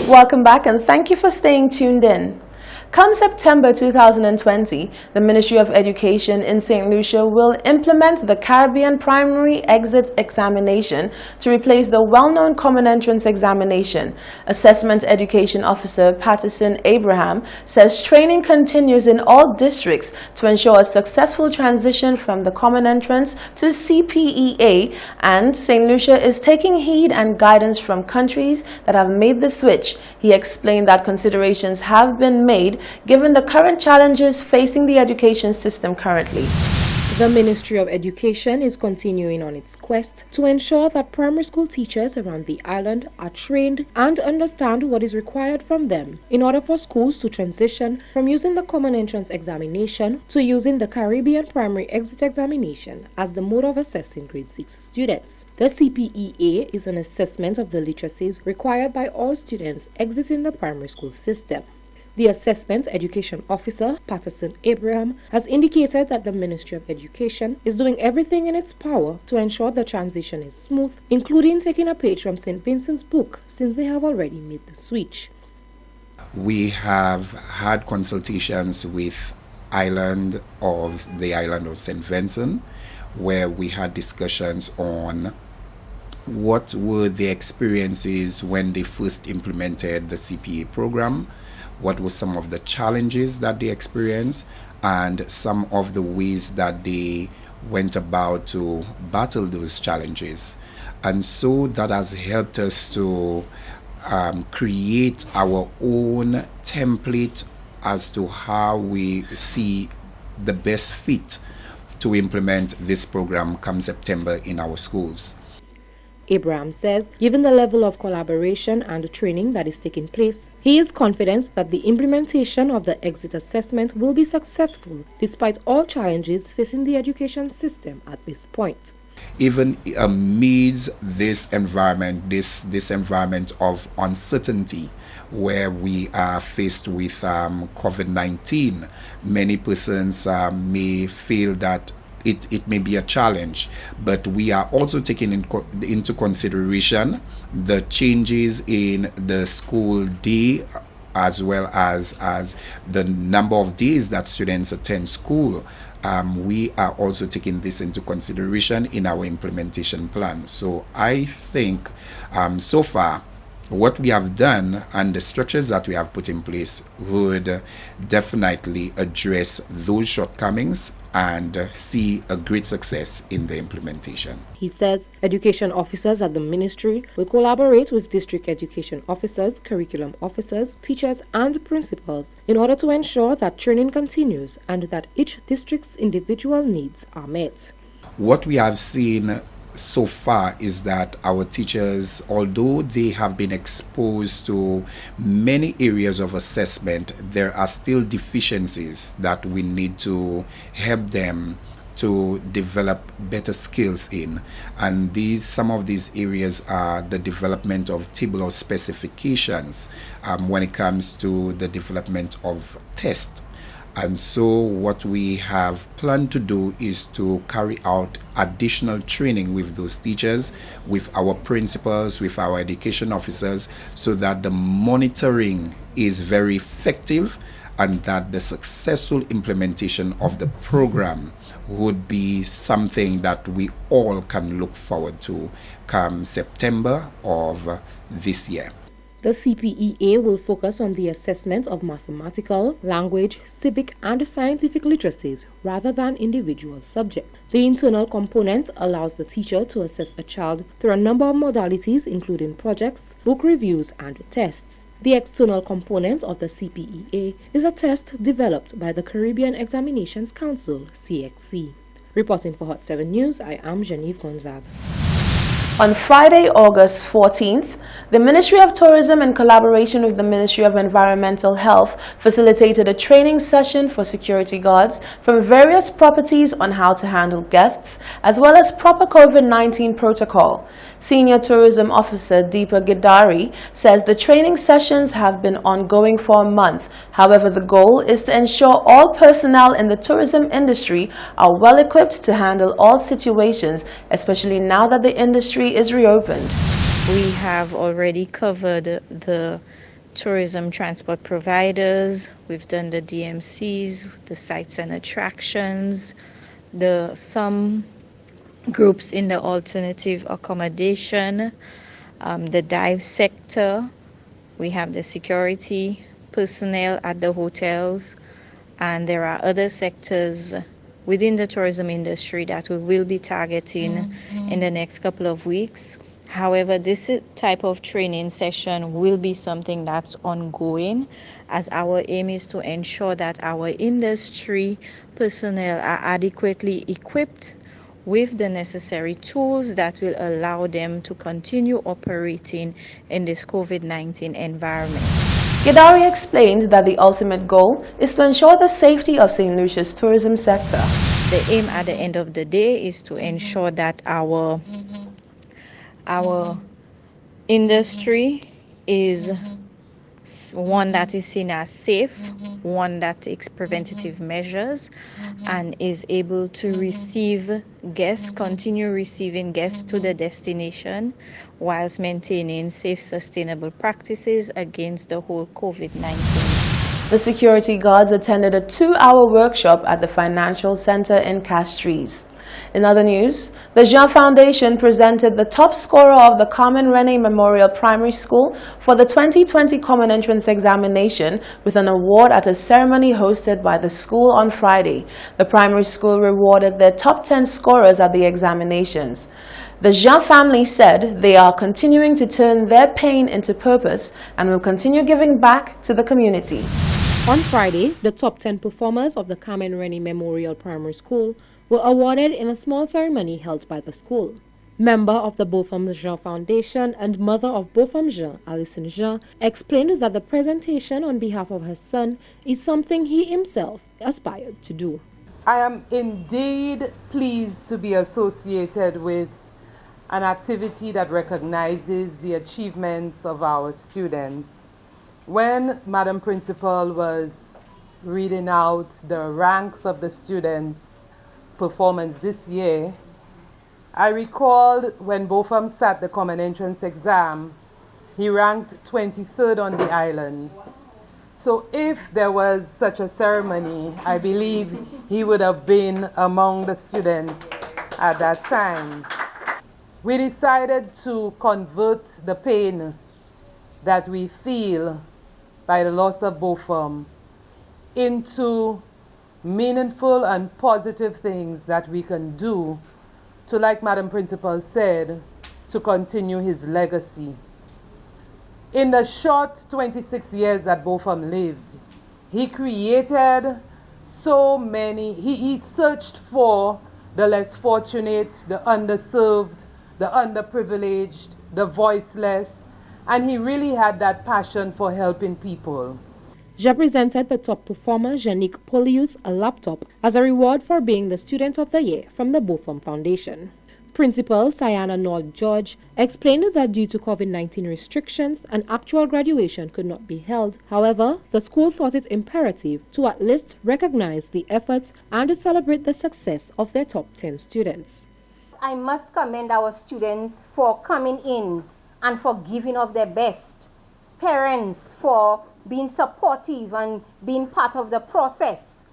Welcome back and thank you for staying tuned in. Come September 2020, the Ministry of Education in St. Lucia will implement the Caribbean Primary Exit Examination to replace the well-known Common Entrance Examination. Assessment Education Officer Patterson Abraham says training continues in all districts to ensure a successful transition from the Common Entrance to CPEA, and St. Lucia is taking heed and guidance from countries that have made the switch. He explained that considerations have been made given the current challenges facing the education system currently. The Ministry of Education is continuing on its quest to ensure that primary school teachers around the island are trained and understand what is required from them in order for schools to transition from using the Common Entrance Examination to using the Caribbean Primary Exit Examination as the mode of assessing grade 6 students. The CPEA is an assessment of the literacies required by all students exiting the primary school system. The Assessment Education Officer, Patterson Abraham, has indicated that the Ministry of Education is doing everything in its power to ensure the transition is smooth, including taking a page from St. Vincent's book, since they have already made the switch. We have had consultations with the island of St. Vincent, where we had discussions on what were the experiences when they first implemented the CPA program, what were some of the challenges that they experienced, and some of the ways that they went about to battle those challenges. And so that has helped us to create our own template as to how we see the best fit to implement this program come September in our schools. Abraham says, given the level of collaboration and training that is taking place, he is confident that the implementation of the exit assessment will be successful despite all challenges facing the education system at this point. Even amidst this environment, this environment of uncertainty, where we are faced with COVID-19, many persons may feel that it may be a challenge, but we are also taking into consideration the changes in the school day, as well as the number of days that students attend school. We are also taking this into consideration in our implementation plan. So I think so far what we have done and the structures that we have put in place would definitely address those shortcomings and see a great success in the implementation. He says education officers at the ministry will collaborate with district education officers, curriculum officers, teachers, and principals in order to ensure that training continues and that each district's individual needs are met. What we have seen so far is that our teachers, although they have been exposed to many areas of assessment, there are still deficiencies that we need to help them to develop better skills in. And some of these areas are the development of table of specifications when it comes to the development of tests. And so what we have planned to do is to carry out additional training with those teachers, with our principals, with our education officers, so that the monitoring is very effective and that the successful implementation of the program would be something that we all can look forward to come September of this year. The CPEA will focus on the assessment of mathematical, language, civic, and scientific literacies rather than individual subjects. The internal component allows the teacher to assess a child through a number of modalities, including projects, book reviews, and tests. The external component of the CPEA is a test developed by the Caribbean Examinations Council, CXC. Reporting for Hot 7 News, I am Genevieve Gonzaga. On Friday, August 14th, the Ministry of Tourism, in collaboration with the Ministry of Environmental Health, facilitated a training session for security guards from various properties on how to handle guests, as well as proper COVID-19 protocol. Senior Tourism Officer Deepa Gidari says the training sessions have been ongoing for a month. However, the goal is to ensure all personnel in the tourism industry are well equipped to handle all situations, especially now that the industry is reopened. We have already covered the tourism transport providers, we've done the DMCs, the sites and attractions, some groups in the alternative accommodation, the dive sector. We have the security personnel at the hotels, and there are other sectors within the tourism industry that we will be targeting in the next couple of weeks. However, this type of training session will be something that's ongoing, as our aim is to ensure that our industry personnel are adequately equipped with the necessary tools that will allow them to continue operating in this COVID-19 environment. Gidari explained that the ultimate goal is to ensure the safety of St. Lucia's tourism sector. The aim at the end of the day is to ensure that our industry is one that is seen as safe, one that takes preventative measures, and is able to receive guests, continue receiving guests to the destination, whilst maintaining safe, sustainable practices against the whole COVID-19. The security guards attended a 2-hour workshop at the Financial Center in Castries. In other news, the Jean Foundation presented the top scorer of the Carmen Rene Memorial Primary School for the 2020 Common Entrance Examination with an award at a ceremony hosted by the school on Friday. The primary school rewarded their top 10 scorers at the examinations. The Jean family said they are continuing to turn their pain into purpose and will continue giving back to the community. On Friday, the top 10 performers of the Carmen Rene Memorial Primary School were awarded in a small ceremony held by the school. Member of the Beaufort Jean Foundation and mother of Beaufort Jean, Alison Jean, explained that the presentation on behalf of her son is something he himself aspired to do. I am indeed pleased to be associated with an activity that recognizes the achievements of our students. When Madam Principal was reading out the ranks of the students' performance this year, I recalled when Beaufort sat the Common Entrance exam, he ranked 23rd on the island. So if there was such a ceremony, I believe he would have been among the students at that time. We decided to convert the pain that we feel by the loss of Beaufort into meaningful and positive things that we can do to, like Madam Principal said, to continue his legacy. In the short 26 years that Beaufort lived, he created so many, he searched for the less fortunate, the underserved, the underprivileged, the voiceless, and he really had that passion for helping people. Jean presented the top performer, Janique Polius, a laptop as a reward for being the Student of the Year from the Beaufort Foundation. Principal Sayana Nord George explained that due to COVID-19 restrictions, an actual graduation could not be held. However, the school thought it imperative to at least recognize the efforts and to celebrate the success of their top 10 students. I must commend our students for coming in and for giving of their best. Parents for being supportive and being part of the process.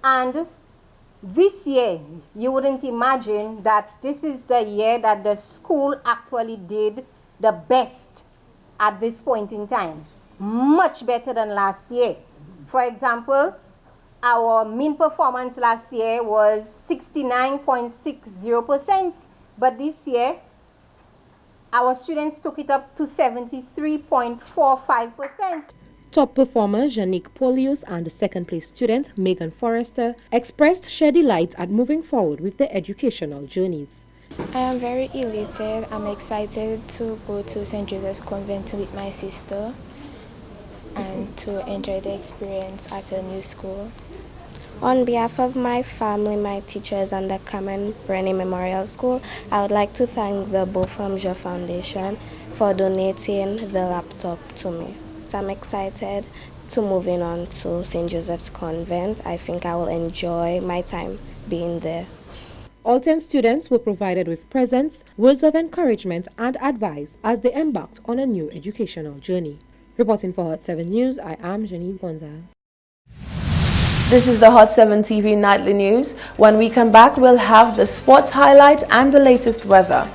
And this year, you wouldn't imagine that this is the year that the school actually did the best at this point in time. Much better than last year. For example, our mean performance last year was 69.60%, but this year, our students took it up to 73.45%. Top performer Janique Polius and second place student Megan Forrester expressed sheer delight at moving forward with their educational journeys. I am very elated. I'm excited to go to St. Joseph's Convent with my sister and to enjoy the experience at a new school. On behalf of my family, my teachers, and the Carmen Rene Memorial School, I would like to thank the Beaufort Jean Foundation for donating the laptop to me. I'm excited to moving on to St. Joseph's Convent. I think I will enjoy my time being there. All 10 students were provided with presents, words of encouragement and advice as they embarked on a new educational journey. Reporting for Hot 7 News, I am Genevieve Gonzalez. This is the Hot 7 TV Nightly News. When we come back, we'll have the sports highlights and the latest weather.